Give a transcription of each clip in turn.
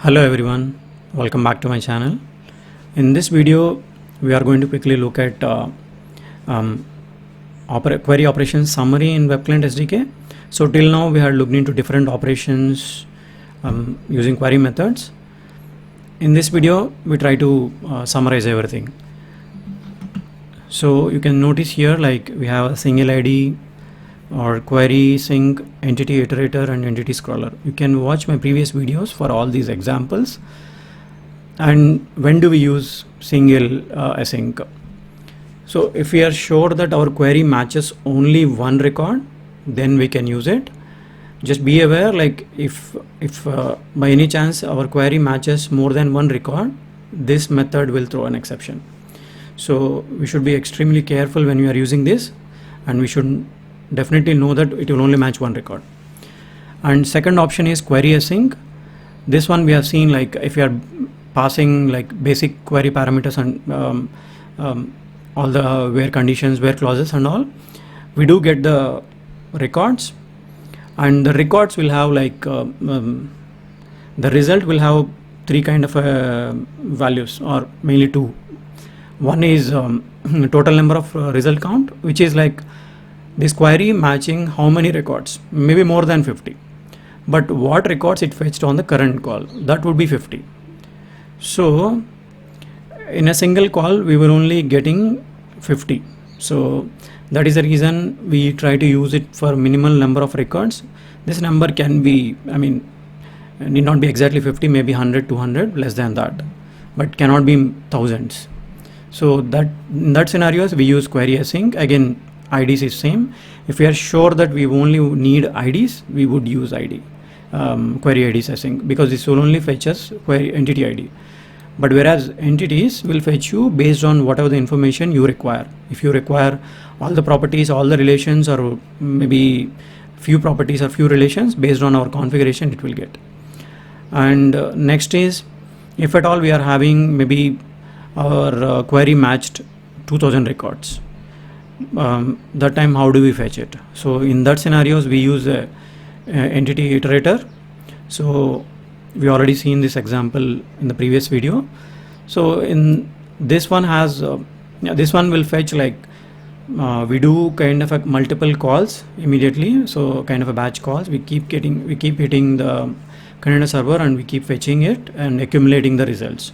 Hello everyone, welcome back to my channel. In this video we are going to quickly look at query operations summary in Web Client SDK. So till now we had looked into different operations using query methods. In this video we try to summarize everything. So you can notice here, like, we have a single ID or query, sync, entity iterator and entity scroller. You can watch my previous videos for all these examples. And when do we use single async? So if we are sure that our query matches only one record, then we can use it. Just be aware, like, if by any chance our query matches more than one record, this method will throw an exception. So we should be extremely careful when we are using this, and we should definitely know that it will only match one record. And second option is query async. This one we have seen, like, if you are passing like basic query parameters and all the where conditions, where clauses and all, we do get the records, and the records will have like the result will have three kind of values, or mainly two. One is total number of result count, which is like this query matching how many records, maybe more than 50, but what records it fetched on the current call, that would be 50. So in a single call we were only getting 50. So that is the reason we try to use it for minimal number of records. This number can be, need not be exactly 50, maybe 100, 200, less than that, but cannot be thousands. So that in that scenarios we use query async. Again, IDs is same. If we are sure that we only need IDs, we would use ID, query IDs async, because this will only fetch us query entity ID. But whereas entities will fetch you based on whatever the information you require. If you require all the properties, all the relations, or maybe few properties or few relations, based on our configuration it will get. And next is, if at all we are having maybe our query matched 2000 records, that time how do we fetch it? So in that scenarios we use a entity iterator. So we already seen this example in the previous video. So in this one has this one will fetch, like, we do kind of a multiple calls immediately, so kind of a batch calls. We keep hitting the container server and we keep fetching it and accumulating the results.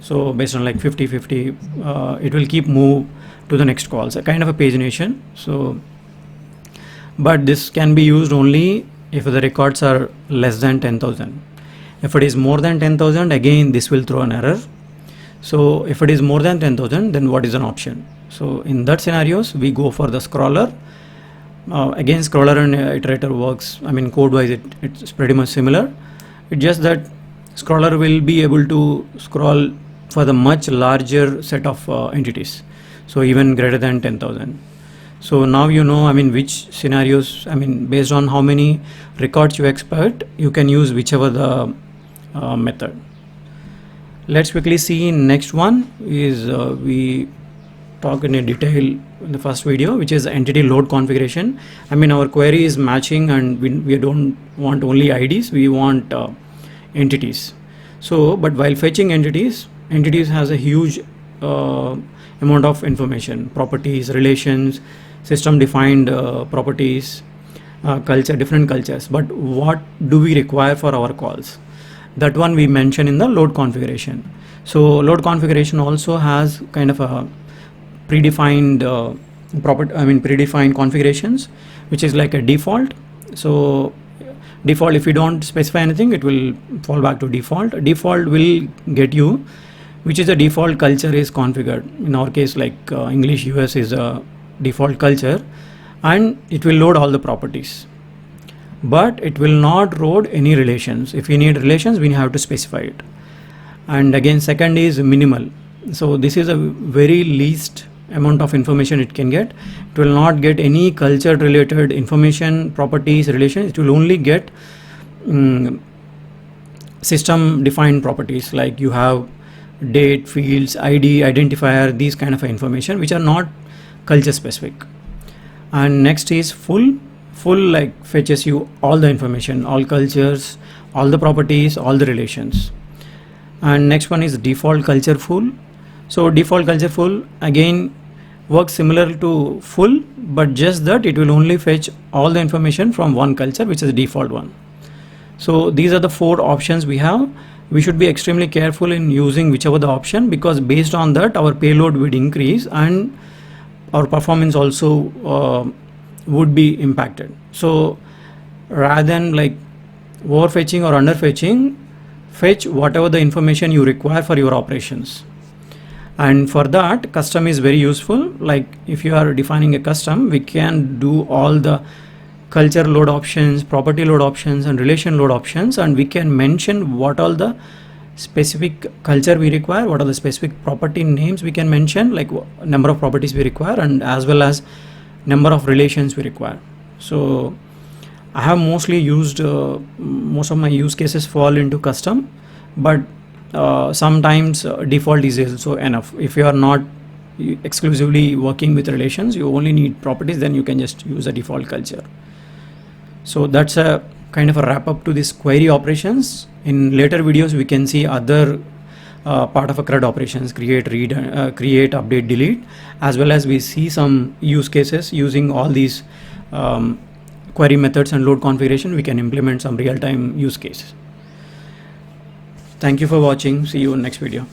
So based on like 50-50, it will keep move to the next calls, a kind of a pagination. So but this can be used only if the records are less than 10,000. If it is more than 10,000, again this will throw an error. So if it is more than 10,000, then what is an option? So in that scenarios we go for the scroller. Again, scroller and iterator works, code wise it's pretty much similar. It's just that scroller will be able to scroll for the much larger set of entities, so even greater than 10,000. So now you know, which scenarios, based on how many records you expect, you can use whichever the method. Let's quickly see. Next one is we talk in a detail in the first video, which is entity load configuration. Our query is matching and we don't want only IDs, we want entities. So but while fetching entities has a huge amount of information, properties, relations, system defined properties, culture, different cultures. But what do we require for our calls? That one we mention in the load configuration. So load configuration also has kind of a predefined predefined configurations, which is like a default. So default, if you don't specify anything, it will fall back to default. Default will get you which is the default culture is configured. In our case, like English US is a default culture, and it will load all the properties, but it will not load any relations. If you need relations, we have to specify it. And again, second is minimal. So this is a very least amount of information it can get. It will not get any culture related information, properties, relations. It will only get system defined properties, like you have date, fields, ID, identifier, these kind of information which are not culture specific. And next is full like fetches you all the information, all cultures, all the properties, all the relations. And next one is default culture full. So default culture full again works similar to full, but just that it will only fetch all the information from one culture, which is the default one. So these are the 4 options we have. We should be extremely careful in using whichever the option, because based on that our payload would increase and our performance also would be impacted. So rather than like overfetching or underfetching, fetch whatever the information you require for your operations. And for that, custom is very useful. Like if you are defining a custom, we can do all the culture load options, property load options, and relation load options, and we can mention what all the specific culture we require, what are the specific property names we can mention, like number of properties we require, and as well as number of relations we require. So I have mostly used most of my use cases fall into custom, but sometimes default is also enough. If you are not exclusively working with relations, you only need properties, then you can just use a default culture. So that's a kind of a wrap up to this query operations. In later videos we can see other part of a CRUD operations, create, read, create, update, delete, as well as we see some use cases using all these query methods and load configuration. We can implement some real-time use cases. Thank you for watching. See you in next video.